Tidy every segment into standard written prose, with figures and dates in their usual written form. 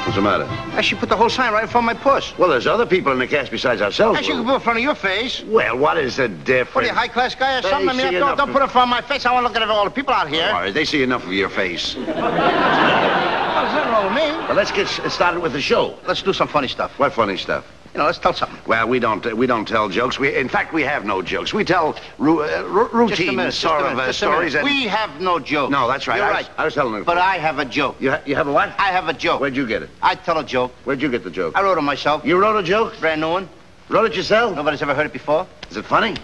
What's the matter? She put the whole sign right in front of my puss. Well, there's other people in the cast besides ourselves. She can put it in front of your face. Well, what is the difference? What are you, high-class guy or something? I mean, don't put it in front of my face. I want to look at all the people out here. All right, they see enough of your face. Well, there's nothing wrong with me. Well, let's get started with the show. Let's do some funny stuff. What funny stuff? You know, let's tell something. Well, we don't tell jokes. In fact, we have no jokes. We tell routine sort of stories. And we have no joke. No, that's right. You're right. I was telling them. But I have a joke. You have a what? I have a joke. Where'd you get it? I tell a joke. Where'd you get the joke? I wrote it myself. You wrote a joke? Brand new one. Wrote it yourself? Nobody's ever heard it before. Is it funny?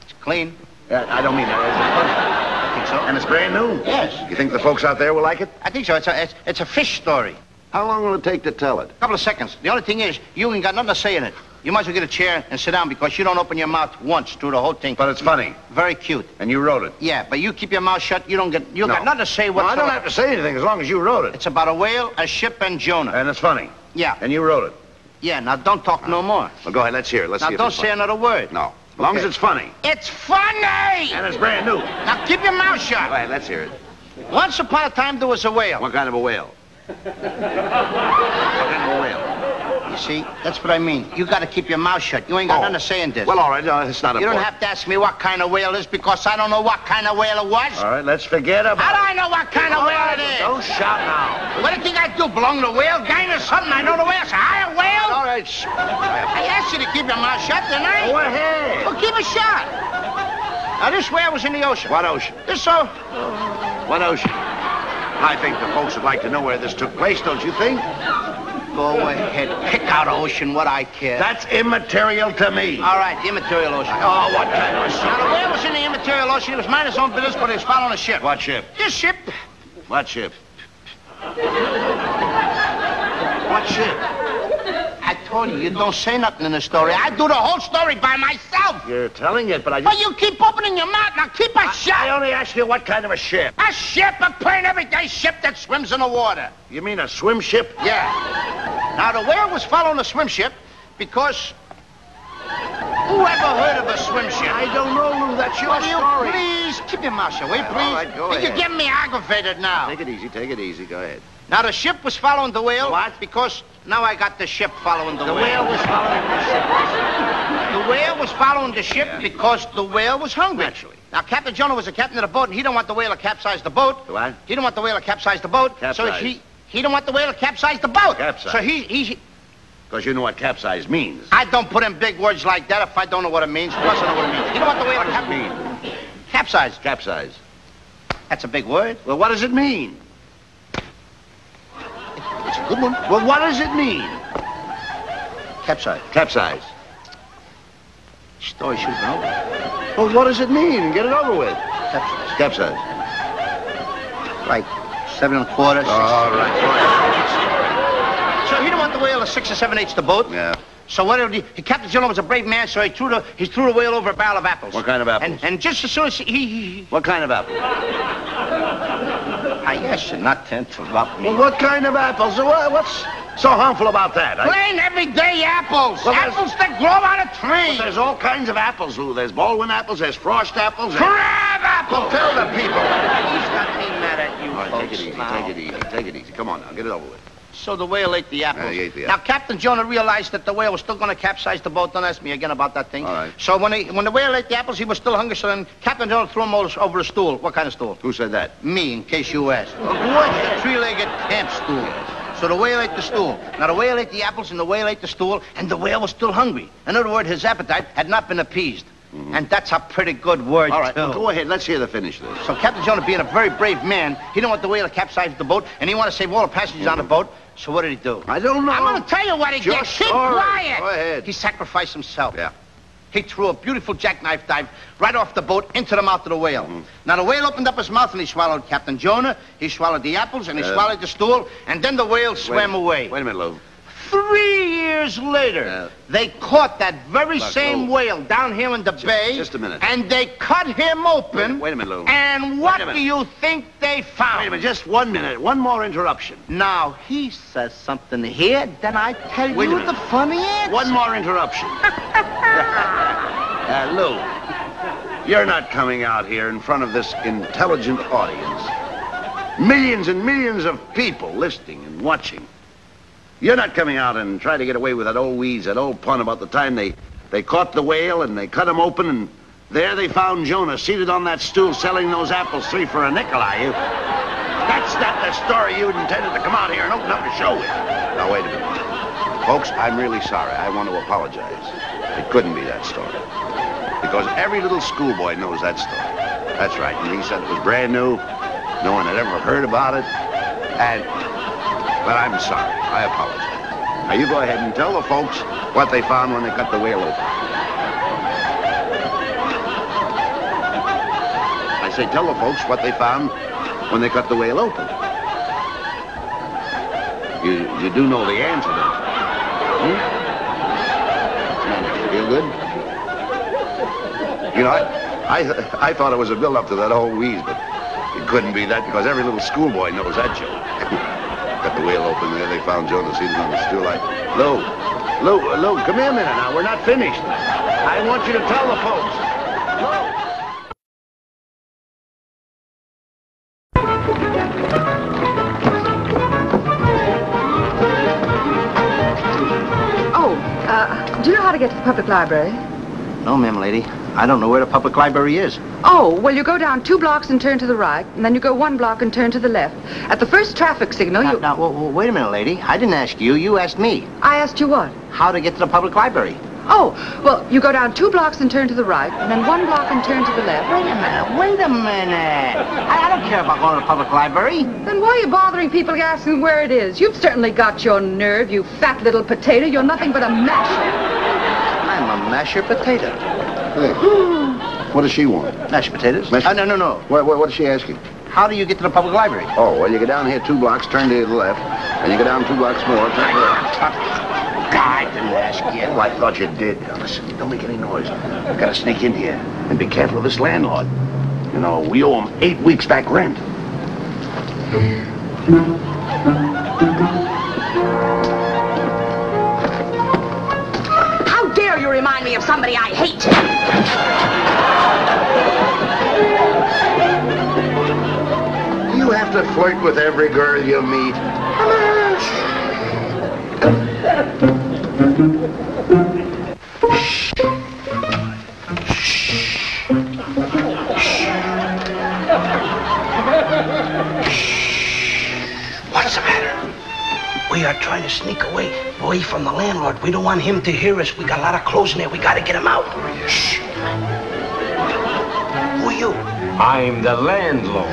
It's clean. I don't mean that. Is it funny? I think so. And it's brand new? Yes. You think the folks out there will like it? I think so. It's a fish story. How long will it take to tell it? A couple of seconds. The only thing is, you ain't got nothing to say in it. You might as well get a chair and sit down because you don't open your mouth once through the whole thing. But it's funny. Very cute. And you wrote it? Yeah, but you keep your mouth shut. You got nothing to say whatsoever. No, I don't have to say anything as long as you wrote it. It's about a whale, a ship, and Jonah. And it's funny? Yeah. And you wrote it? Yeah, now don't talk no more. Well, go ahead. Let's hear it. Let's now see if don't it's say funny. another word. No. As long as it's funny. It's funny! And it's brand new. Now keep your mouth shut. Go ahead. Let's hear it. Once upon a time, there was a whale. What kind of a whale? What kind of a whale? You see, that's what I mean. You got to keep your mouth shut. You ain't got nothing to say in this. Well, all right. No, it's not You important. don't have to ask me what kind of whale it is because I don't know what kind of whale it was. All right, let's forget about it. How do I know what kind of whale it is? Don't shout now. What do you think I do? Belong to the whale gang or something? I know the whale. So I a whale? All right. I asked you to keep your mouth shut, didn't I? Go ahead. Well, keep it shut. Now, this whale was in the ocean. What ocean? This What ocean? I think the folks would like to know where this took place, don't you think? Go ahead. Pick out ocean, what I care. That's immaterial to me. All right, the immaterial ocean. Oh, what kind of a ship? Now, the whale was in the immaterial ocean. He was minding his own business, but he was following a ship. What ship? This ship. What ship? What ship? I told you don't say nothing in the story. I do the whole story by myself. You're telling it, but I But just... you keep opening your mouth. Now, keep it shut. I only asked you what kind of a ship. A ship, a plain everyday ship that swims in the water. You mean a swim ship? Yeah. Now, the whale was following a swim ship because... Who ever heard of a swim ship? I don't know, Lou. That's your Will you story. please keep your mouth shut, will you, please? All right, go ahead. You're getting me aggravated now. Take it easy. Take it easy. Go ahead. Now, the ship was following the whale. What? Because now I got the ship following the whale. The whale was following the ship. The whale was following the ship because the whale was hungry. Naturally. Now, Captain Jonah was the captain of the boat, and he didn't want the whale to capsize the boat. What? He didn't want the whale to capsize the boat. Capsize. So he didn't want the whale to capsize the boat. Capsize. So he... Because you know what capsize means. I don't put in big words like that if I don't know what it means. Plus, I know what it means. He didn't want the whale What to does it mean? capsize. Capsize. That's a big word. Well, what does it mean? It's a good one. Well, what does it mean? Capsize. Capsize. Story should have been over. Well, what does it mean? Get it over with. Capsize. Capsize. Like 7 1/4. 6. All right. So he didn't want the whale to 6 7/8 the boat. Yeah. So what did he? Captain Jonah was a brave man, so he threw the whale over a barrel of apples. What kind of apples? And just as soon as he What kind of apple? I asked you not to interrupt me. Well, what kind of apples? What's so harmful about that? Plain everyday apples. Well, apples that grow on a tree. There's all kinds of apples, Lou. There's Baldwin apples, there's Frost apples. Crab apples. Well, tell the people. He's not being mad at you, All right, folks. take it easy, now. take it easy, take it easy. Come on now, get it over with. So the whale ate the apples. Yeah, he ate the Now, apples. Captain Jonah realized that the whale was still going to capsize the boat. Don't ask me again about that thing. All right. So when the whale ate the apples, he was still hungry, so then Captain Jonah threw him over a stool. What kind of stool? Who said that? Me, in case you asked. A three-legged camp stool. So the whale ate the stool. Now, the whale ate the apples, and the whale ate the stool, and the whale was still hungry. In other words, his appetite had not been appeased. Mm-hmm. And that's a pretty good word, All right, too. well, go ahead. Let's hear the finish of this. So Captain Jonah, being a very brave man, he didn't want the whale to capsize the boat, and he wanted to save all the passengers on the boat. So what did he do? I don't know. I'm going to tell you what he did. Just Keep story. quiet. Go ahead. He sacrificed himself. Yeah. He threw a beautiful jackknife dive right off the boat into the mouth of the whale. Mm-hmm. Now, the whale opened up his mouth, and he swallowed Captain Jonah. He swallowed the apples, and he swallowed the stool, and then the whale swam away. Wait a minute, Lou. 3 years later, they caught that very same Lou. whale down here in the bay. Just a minute. And they cut him open. Wait a minute, Lou. And what Wait a do minute. you think they found? Wait a minute, just 1 minute. One more interruption. Now, he says something here, then I tell Wait a you minute. the funny answer. One more interruption. Lou, you're not coming out here in front of this intelligent audience. Millions and millions of people listening and watching. You're not coming out and trying to get away with that old wheeze, that old pun about the time they caught the whale and they cut him open and there they found Jonah seated on that stool selling those apples 3 for a nickel, are you? That's not the story you intended to come out here and open up the show with. Now, wait a minute. Folks, I'm really sorry. I want to apologize. It couldn't be that story. Because every little schoolboy knows that story. That's right. And he said it was brand new. No one had ever heard about it. But I'm sorry. I apologize. Now, you go ahead and tell the folks what they found when they cut the whale open. I say tell the folks what they found when they cut the whale open. You do know the answer, don't you? Feel good? You know, I thought it was a build-up to that whole wheeze, but it couldn't be that because every little schoolboy knows that joke. Cut the whale open there, they found Jonah seated on the stool. Lou, come here a minute now. We're not finished. I want you to tell the folks. Lou. Do you know how to get to the public library? No, ma'am, lady. I don't know where the public library is. Oh, well, you go down 2 blocks and turn to the right, and then you go 1 block and turn to the left. At the first traffic signal, Now, wait a minute, lady. I didn't ask you. You asked me. I asked you what? How to get to the public library. Oh, well, you go down 2 blocks and turn to the right, and then 1 block and turn to the left. Wait a minute. I don't care about going to the public library. Then why are you bothering people asking where it is? You've certainly got your nerve, you fat little potato. You're nothing but a masher. I'm a masher potato. Hey, what does she want? Mashed potatoes? No. What is she asking? How do you get to the public library? Oh, well, you go down here 2 blocks, turn to the left, and you go down 2 blocks more, turn to the left. I didn't ask you. Oh, I thought you did. Now, listen, don't make any noise. I've got to sneak in here and be careful of this landlord. You know, we owe him 8 weeks back rent. How dare you remind me of somebody I hate? You have to flirt with every girl you meet. What's the matter? We are trying to sneak away from the landlord. We don't want him to hear us. We got a lot of clothes in there. We got to get him out. Shh. Who are you? I'm the landlord.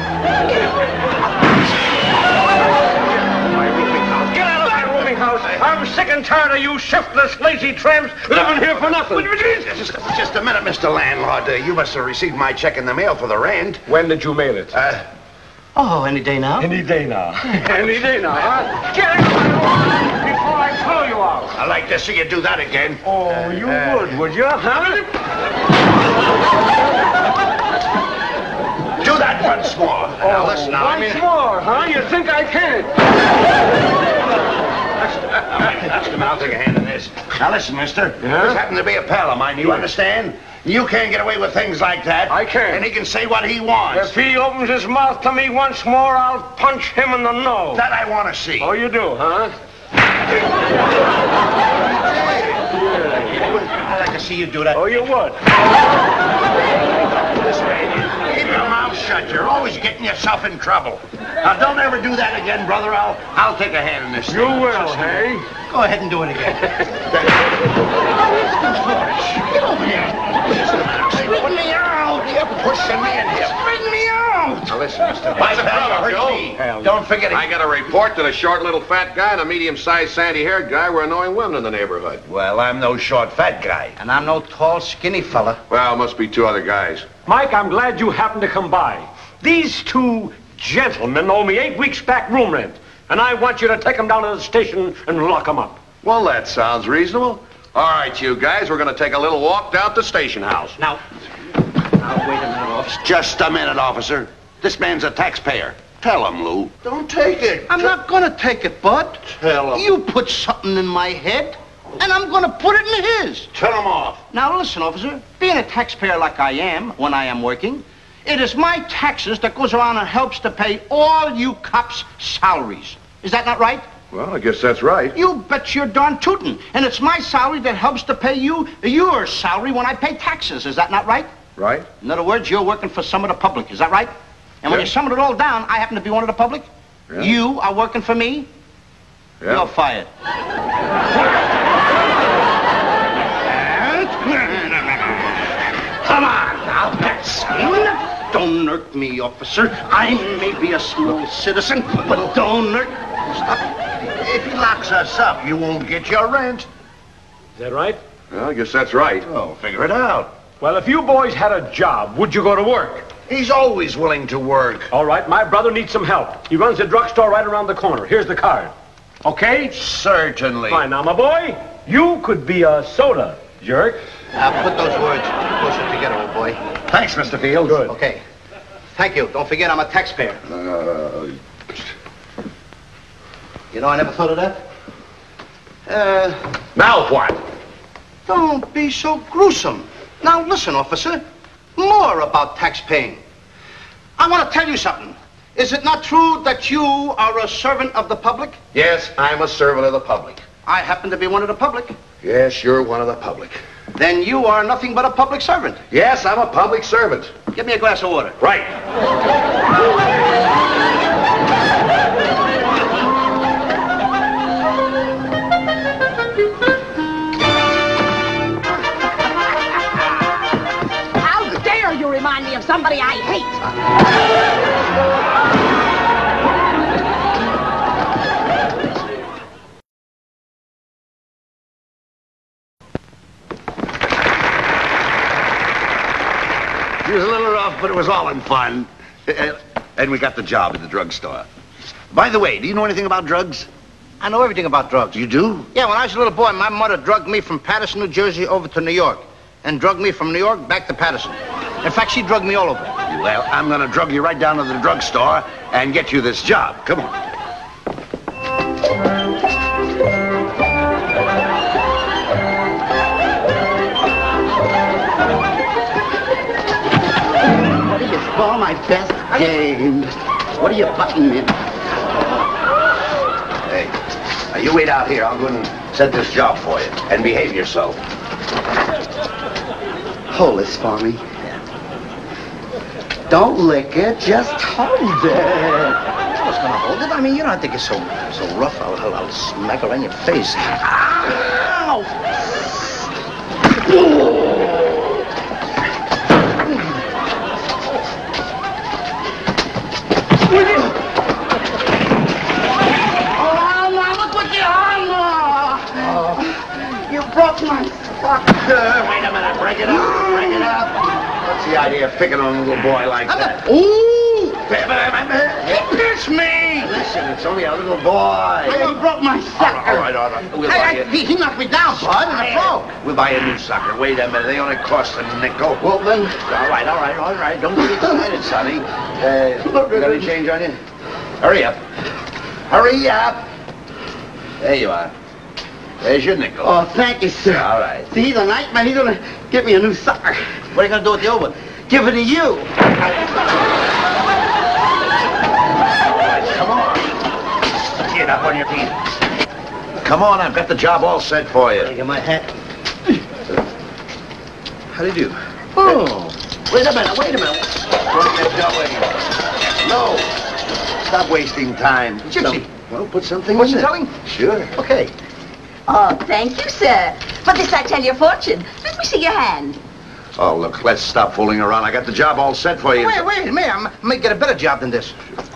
Get out of my rooming house. I'm sick and tired of you shiftless, lazy tramps living here for nothing. Just a minute, Mr. Landlord. You must have received my check in the mail for the rent. When did you mail it? Any day now. Any day now. Any day now, huh? Get out of my room before I throw you out. I'd like to see you do that again. Oh, you would you? Huh? Do that once more. Now, listen, now, Once more, huh? You think I can? Mister, I'll take a hand in this. Now, listen, mister. Yeah? This happened to be a pal of mine. You understand? You can't get away with things like that. I can't. And he can say what he wants. If he opens his mouth to me once more, I'll punch him in the nose. That I want to see. Oh, you do, huh? I'd like to see you do that. Oh, you would? This way. Keep your mouth shut. You're always getting yourself in trouble. Now, don't ever do that again, brother. I'll take a hand in this You thing. will, hey? Go ahead and do it again. Get over here. Spin me out. You're pushing me in here. Spin me out. Now, listen, mister. My pal hurt me. Don't forget it. I got a report that a short little fat guy and a medium-sized sandy-haired guy were annoying women in the neighborhood. Well, I'm no short fat guy. And I'm no tall, skinny fella. Well, must be 2 other guys. Mike, I'm glad you happened to come by. These 2 gentlemen owe me 8 weeks back room rent, and I want you to take them down to the station and lock them up. Well, that sounds reasonable. All right, you guys, we're going to take a little walk down to the station house. Now, wait a minute, officer. Just a minute, officer. This man's a taxpayer. Tell him, Lou. Don't take it. I'm not going to take it, Bud. Tell him. You put something in my head, and I'm going to put it in his. Tell him off. Now, listen, officer. Being a taxpayer like I am, when I am working, it is my taxes that goes around and helps to pay all you cops' salaries. Is that not right? Well, I guess that's right. You bet your darn tootin'. And it's my salary that helps to pay you your salary when I pay taxes. Is that not right? Right? In other words, you're working for some of the public. Is that right? And when you sum it all down, I happen to be one of the public. Yeah. You are working for me. Yeah. You're fired. Come on now, son. Don't irk me, officer. I may be a small citizen, but don't irk. Stop. If he locks us up, you won't get your rent. Is that right? Well, I guess that's right. Oh, figure it out. Well, if you boys had a job, would you go to work? He's always willing to work. All right, my brother needs some help. He runs a drugstore right around the corner. Here's the card. Okay? Certainly. Fine. Now, my boy, you could be a soda jerk. Put those words closer together, old boy. Thanks, Mr. Fields. Good. Okay. Thank you. Don't forget I'm a taxpayer. You know, I never thought of that. Now what? Don't be so gruesome. Now, listen, officer. More about tax paying. I want to tell you something. Is it not true that you are a servant of the public? Yes, I'm a servant of the public. I happen to be one of the public. Yes, you're one of the public. Then you are nothing but a public servant. Yes, I'm a public servant. Give me a glass of water. Right. How dare you remind me of somebody I hate? He was a little rough, but it was all in fun. And we got the job at the drugstore. By the way, do you know anything about drugs? I know everything about drugs. You do? Yeah, when I was a little boy, my mother drugged me from Paterson, New Jersey, over to New York. And drugged me from New York back to Paterson. In fact, she drugged me all over. Well, I'm going to drug you right down to the drugstore and get you this job. Come on. What do you call my best game? What are you butting in? Hey, now you wait out here. I'll go and set this job for you. And behave yourself. Hold this for me. Don't lick it, just hold it. I was gonna hold it. I mean, you don't have to get so rough. I'll smack her in your face. Ow! Oh, now look what you on! You broke my sucker. Wait a minute. Break it up. Break it up. What's the idea of picking on a little boy like that? Ooh! He Pinch me! Listen, it's only a little boy. You broke my sucker. All right. We'll buy you. He knocked me down, bud, and I broke. We'll buy a new sucker. Wait a minute. They only cost a nickel. Well, then... All right. Don't get excited, Sonny. You got any change on you? Hurry up. Hurry up. There you are. There's your nickel. Oh, thank you, sir. All right. See, the nightman, he's gonna get me a new sucker. What are you gonna do with the old one? Give it to you. Come on. Get up on your feet. Come on, I've got the job all set for you. Get my hat. How do you do? Oh. Wait a minute. Put that dough in. No. Stop wasting time. Gypsy. Well, put something Fortune in it. telling? Sure. Okay. Oh, thank you, sir. For this I tell your fortune. Let me see your hand. Oh, look, let's stop fooling around. I got the job all set for you. Wait a minute. I might get a better job than this.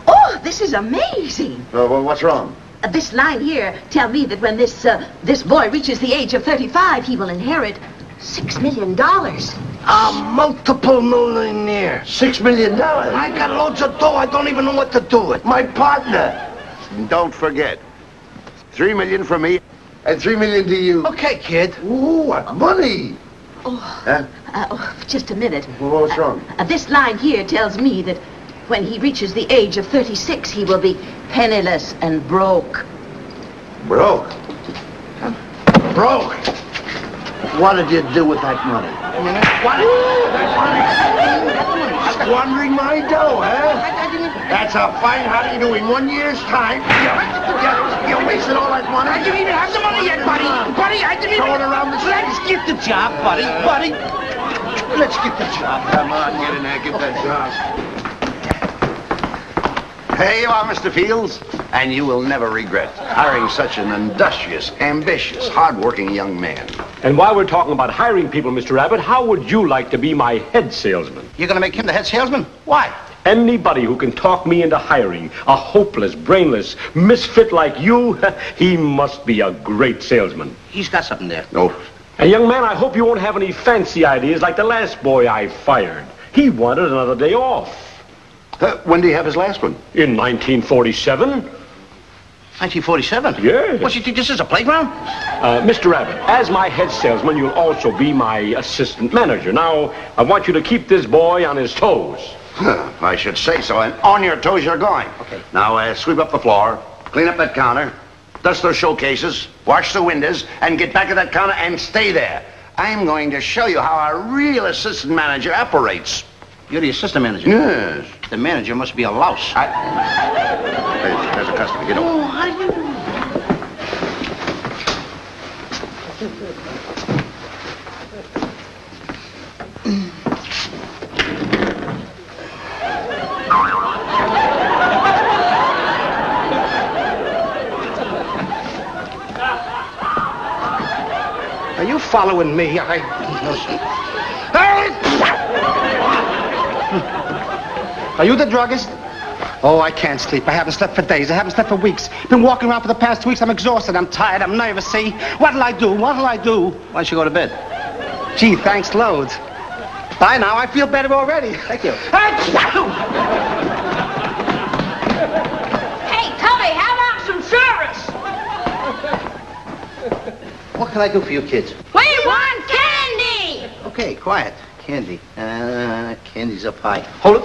Oh, this is amazing. Well, what's wrong? This line here tell me that when this boy reaches the age of 35, he will inherit $6 million. A multiple millionaire. $6 million. I got loads of dough. I don't even know what to do with. My partner. Don't forget, $3 million for me and $3 million to you. Okay, kid. Ooh, what money? Oh, Huh? just a minute. Well, what's wrong? This line here tells me that when he reaches the age of 36, he will be penniless and broke. Broke. Broke. What did you do with that money? What? Squandering my dough, huh? That's a fine how do you do in 1 year's time. You wasted all that money. I didn't even have the money yet, buddy. Buddy, I didn't even... Throw it around the Let's get the job, buddy. Buddy. Let's get the job. Come on, get in there, get that job. Here you are, Mr. Fields. And you will never regret hiring such an industrious, ambitious, hard-working young man. And while we're talking about hiring people, Mr. Abbott, how would you like to be my head salesman? You're gonna make him the head salesman? Why? Anybody who can talk me into hiring a hopeless, brainless misfit like you, he must be a great salesman. He's got something there. No. And young man, I hope you won't have any fancy ideas like the last boy I fired. He wanted another day off. When did he have his last one? In 1947. 1947? Yes. What, you think this is a playground? Mr. Abbott, as my head salesman, you'll also be my assistant manager. Now, I want you to keep this boy on his toes. I should say so, and on your toes you're going. Okay. Now, sweep up the floor, clean up that counter, dust those showcases, wash the windows, and get back to that counter and stay there. I'm going to show you how a real assistant manager operates. You're the assistant manager? Yes. The manager must be a louse. There's a customer. Get over. Oh, how do you do? Are you following me? No, sir. Are you the druggist? Oh, I can't sleep. I haven't slept for days. I haven't slept for weeks. Been walking around for the past 2 weeks. I'm exhausted. I'm tired. I'm nervous, see? What'll I do? What'll I do? Why don't you go to bed? Gee, thanks loads. Bye now. I feel better already. Thank you. Hey, Tubby, how about some service? What can I do for you kids? We want candy! Okay, quiet. Candy. Candy's up high. Hold it.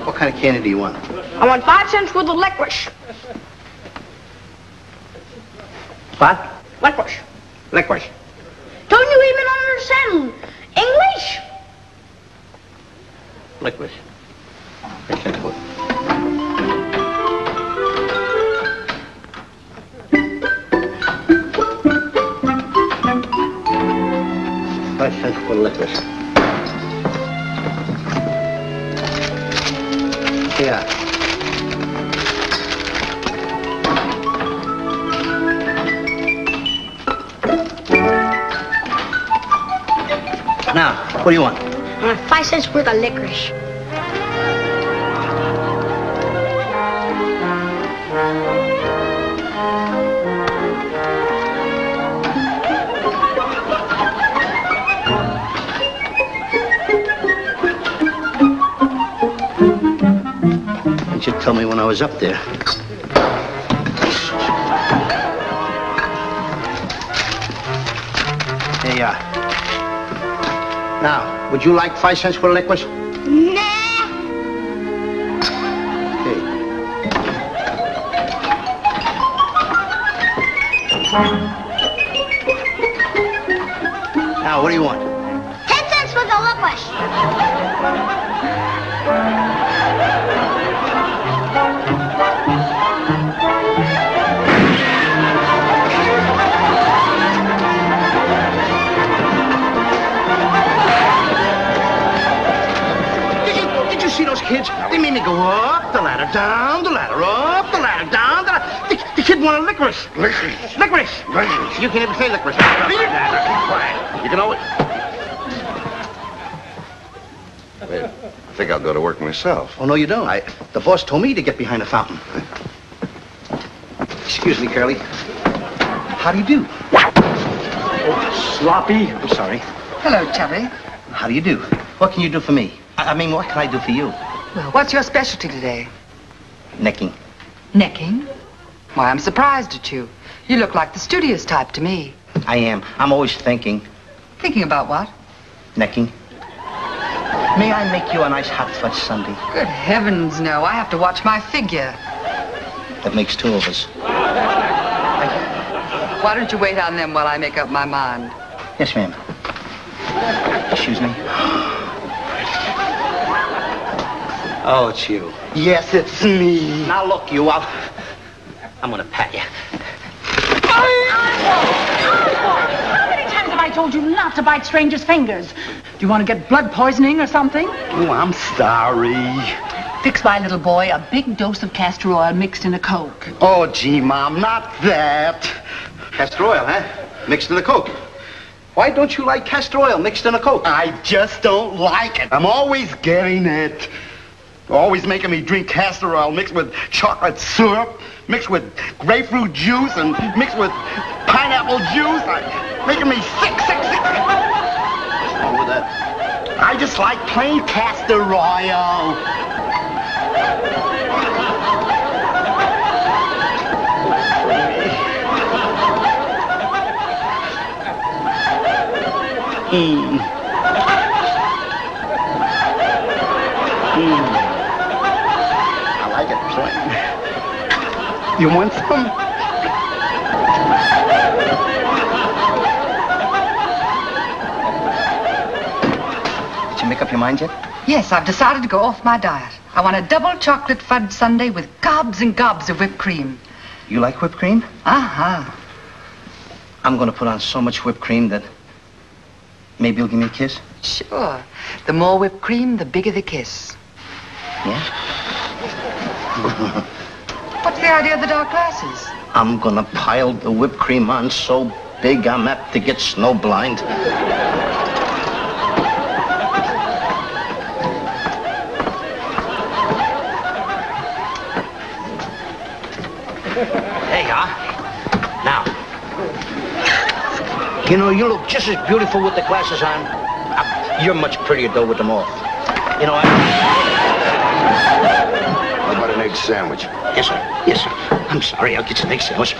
What kind of candy do you want? I want 5 cents worth of licorice. What? Licorice. Licorice. Don't you even understand English? Licorice. Take that foot. $5 for licorice. Yeah. Now, what do you want? I want 5 cents worth of licorice. You should tell me when I was up there. There you are. Now, would you like 5 cents for licorice? Nah. Okay. Now, what do you want? 10 cents for the licorice. Did you see those kids? They made me go up the ladder, down the ladder, up the ladder, down the ladder. The kid wanted licorice. Licorice. Licorice. Licorice. You can't even say licorice. Keep quiet. You can always... Wait, I think I'll go to work myself. Oh, no, you don't. The boss told me to get behind the fountain. Excuse me, Curly. How do you do? Oh, sloppy. I'm sorry. Hello, Chubby. How do you do? What can you do for me? I mean, what can I do for you? Well, what's your specialty today? Necking. Necking? Why, I'm surprised at you. You look like the studious type to me. I am. I'm always thinking. Thinking about what? Necking. May I make you a nice hot fudge sundae? Good heavens, no. I have to watch my figure. That makes two of us. Why don't you wait on them while I make up my mind? Yes, ma'am. Excuse me. Oh, it's you. Yes, it's me. Now, look, you, I'm gonna pat you. How many times have I told you not to bite strangers' fingers? Do you want to get blood poisoning or something? Oh, I'm sorry. Fix my little boy a big dose of castor oil mixed in a Coke. Oh, gee, Mom, not that. Castor oil, huh? Mixed in a Coke. Why don't you like castor oil mixed in a Coke? I just don't like it. I'm always getting it. Always making me drink castor oil mixed with chocolate syrup, mixed with grapefruit juice, and mixed with pineapple juice. Making me sick. What's wrong with that? I just like plain castor oil. I like it plain. You want some? Did you make up your mind yet? Yes, I've decided to go off my diet. I want a double chocolate fudge sundae with gobs and gobs of whipped cream. You like whipped cream? Uh-huh. I'm gonna put on so much whipped cream that maybe you'll give me a kiss? Sure. The more whipped cream, the bigger the kiss. Yeah? What's the idea of the dark glasses? I'm gonna pile the whipped cream on so big I'm apt to get snowblind. There you are. Now. You know, you look just as beautiful with the glasses on. You're much prettier, though, with them off. You know, How about an egg sandwich? Yes, sir. Yes, sir. I'm sorry. I'll get some egg sandwich.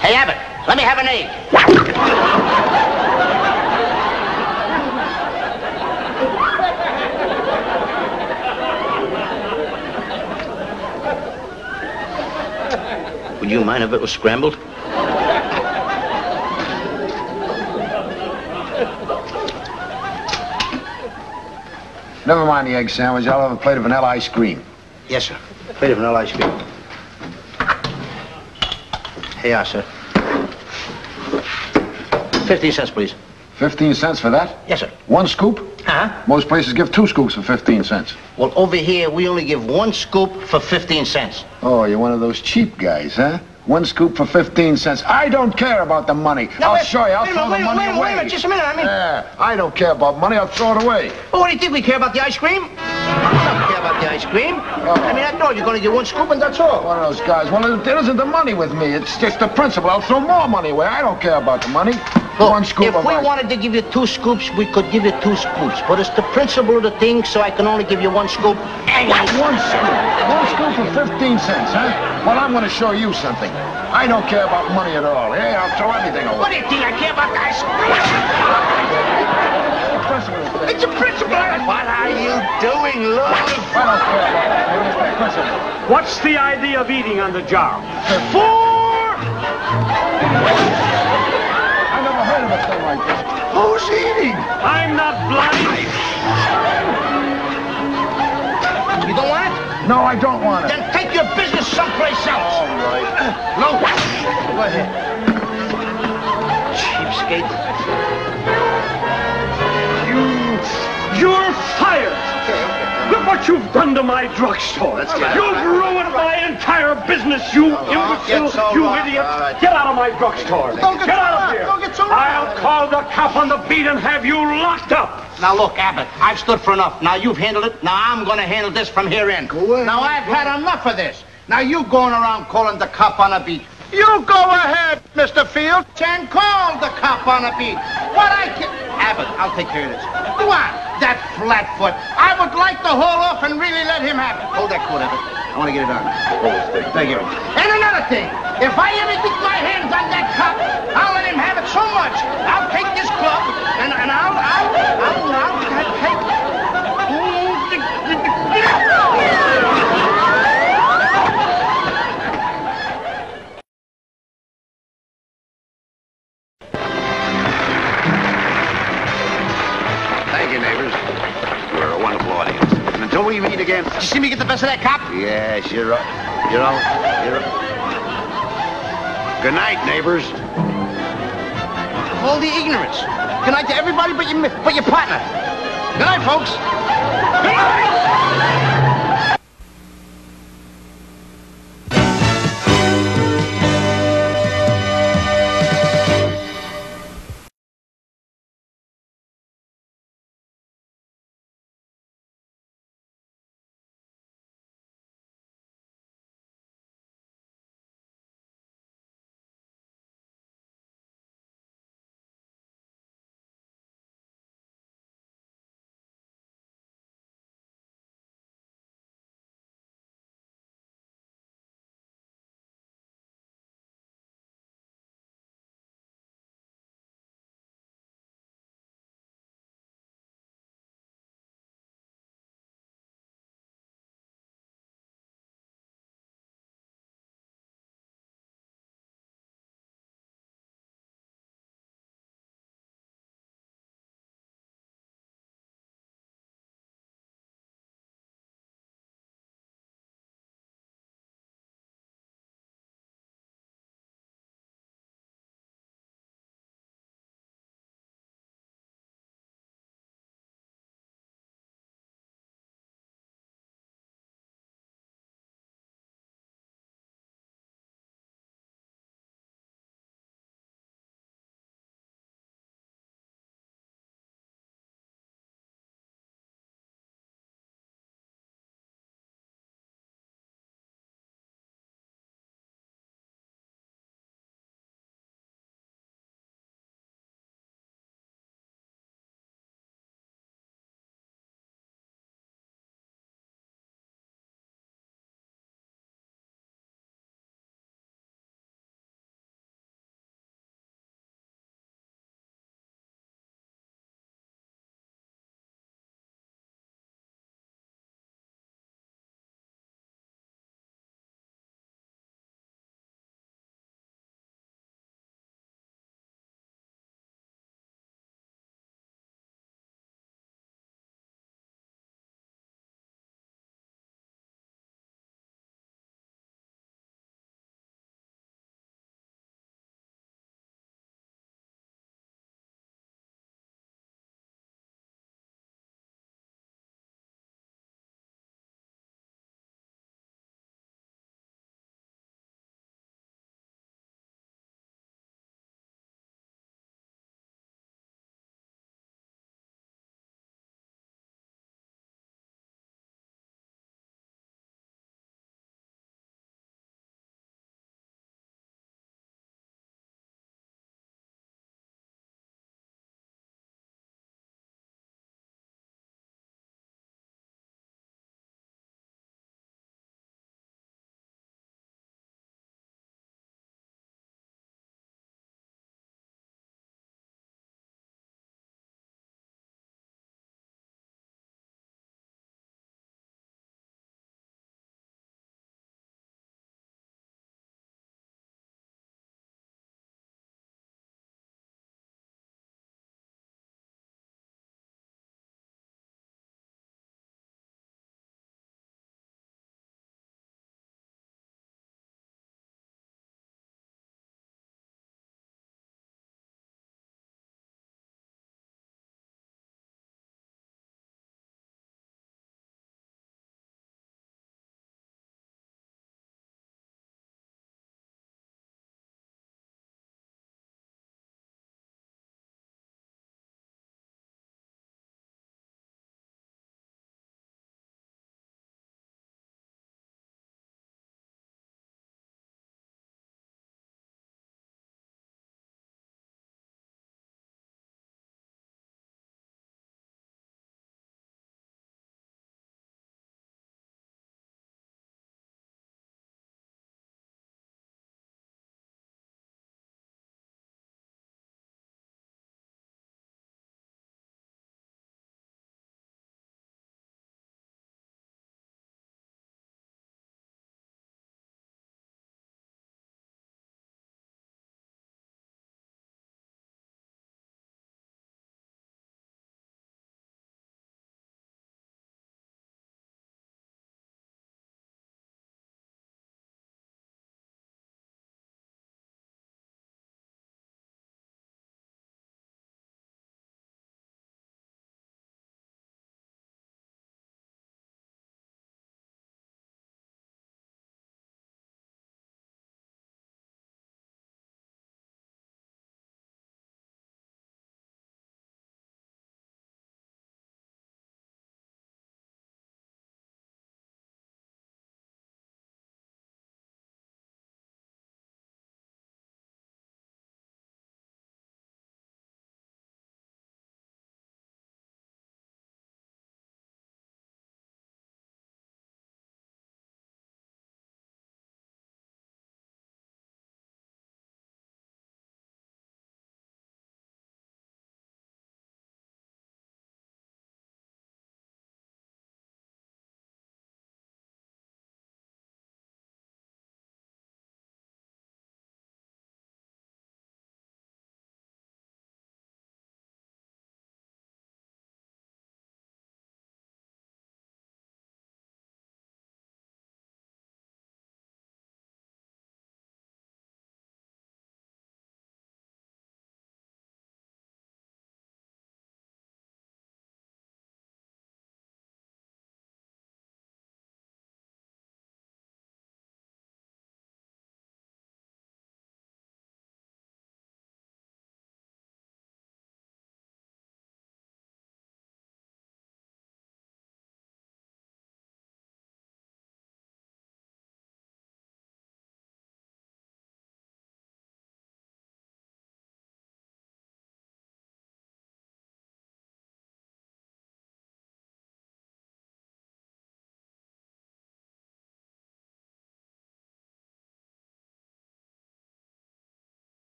Hey, Abbott, let me have an egg. Would you mind if it was scrambled? Never mind the egg sandwich. I'll have a plate of vanilla ice cream. Yes, sir. Plate of vanilla ice cream. Here you are, sir. 15 cents, please. 15 cents for that? Yes, sir. One scoop? Uh-huh. Most places give 2 scoops for 15 cents. Well, over here, we only give 1 scoop for 15 cents. Oh, you're one of those cheap guys, huh? 1 scoop for 15 cents. I don't care about the money. No, I'll show you. I'll throw the money away. Wait a minute, just a minute. Yeah, I don't care about money. I'll throw it away. Well, what do you think? We care about the ice cream? I don't care about the ice cream. I mean, after all, you're going to get 1 scoop and that's all. One of those guys. Well, it isn't the money with me. It's just the principle. I'll throw more money away. I don't care about the money. Look, 1 scoop if of we ice. wanted to give you 2 scoops, we could give you 2 scoops. But it's the principle of the thing, so I can only give you 1 scoop. One scoop. 1 scoop for 15 cents, huh? Well, I'm going to show you something. I don't care about money at all. Hey, I'll throw everything away. What do you think? I care about the ice cream? It's a principle. What are you doing, look? I don't care about that. It's the principle. What's the idea of eating on the job? I never heard of a thing like this. Who's eating? I'm not blind. You don't want it? No, I don't want it. Then take your business someplace else. All right. No. Go ahead. Cheapskate. You're fired. Look what you've done to my drugstore. You've ruined my entire business, you imbecile, you idiot. Get out of my drugstore. Get out of here. I'll call the cop on the beat and have you locked up. Now look, Abbott, I've stood for enough. Now you've handled it. Now I'm going to handle this from here in. Go ahead. Now I've had enough of this. Now you going around calling the cop on a beat. You go ahead, Mr. Field, and call the cop on a beat. What I can... Abbott, I'll take care of this. Go on, that flatfoot. I would like to haul off and really let him have it. Hold that coat, Abbott. I want to get it on. Thank you. And another thing, if I ever get my hands on that cop, I'll let him have it so much. I'll take this club and I'll take we meet again. Did you see me get the best of that cop? Yes, you're Good night, neighbors. All the ignorance. Good night to everybody but your partner. Good night, folks. Good night!